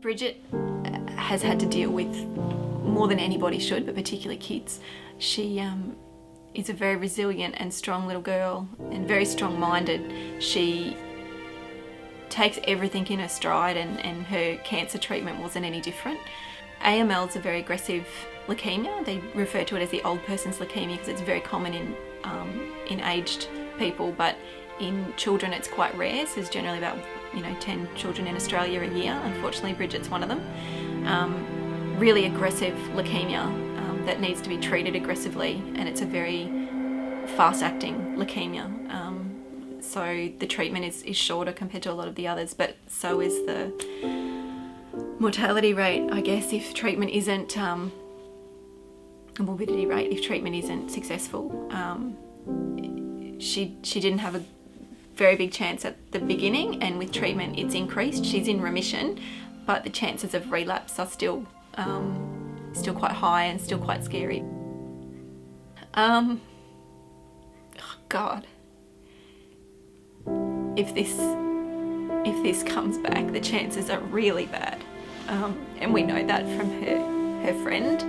Bridget has had to deal with more than anybody should, but particularly kids. She is a very resilient and strong little girl and very strong-minded. She takes everything in her stride, and her cancer treatment wasn't any different. AML is a very aggressive leukemia. They refer to it as the old person's leukemia because it's very common in aged people, but in children it's quite rare. So there's generally about 10 children in Australia a year. Unfortunately, Bridget's one of them. Really aggressive leukemia that needs to be treated aggressively, and it's a very fast-acting leukemia. So the treatment is shorter compared to a lot of the others, but so is the mortality rate, I guess, if treatment isn't morbidity rate if treatment isn't successful. She didn't have a very big chance at the beginning, and with treatment it's increased. She's in remission, but the chances of relapse are still quite high and still quite scary. Oh God, if this comes back, the chances are really bad, and we know that from her friend.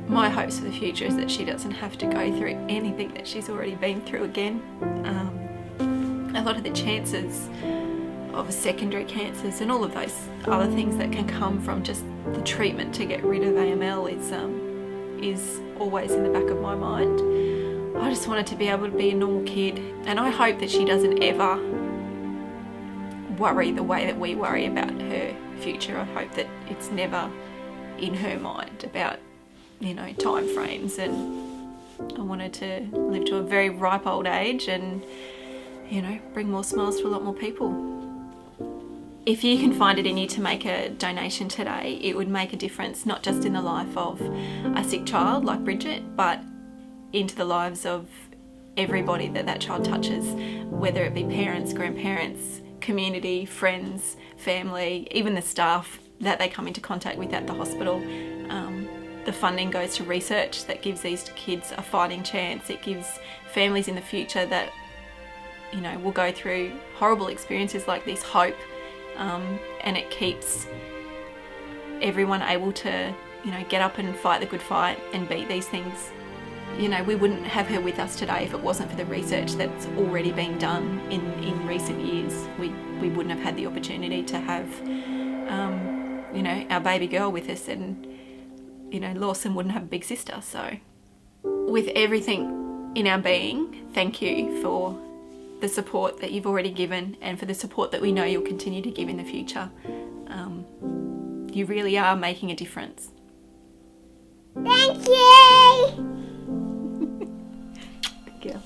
My hopes for the future is that she doesn't have to go through anything that she's already been through again. A lot of the chances of secondary cancers and all of those other things that can come from just the treatment to get rid of AML is always in the back of my mind. I just wanted to be able to be a normal kid, and I hope that she doesn't ever worry the way that we worry about her future. I hope that it's never in her mind about time frames, and I wanted to live to a very ripe old age and bring more smiles to a lot more people. If you can find it in you to make a donation today, it would make a difference, not just in the life of a sick child like Bridget, but into the lives of everybody that child touches, whether it be parents, grandparents, community, friends, family, even the staff that they come into contact with at the hospital. The funding goes to research that gives these kids a fighting chance. It gives families in the future that will go through horrible experiences like this hope, and it keeps everyone able to get up and fight the good fight and beat these things. We wouldn't have her with us today if it wasn't for the research that's already been done in recent years. We wouldn't have had the opportunity to have our baby girl with us, and Lawson wouldn't have a big sister. So with everything in our being, thank you for the support that you've already given, and for the support that we know you'll continue to give in the future. You really are making a difference. Thank you! Good girl.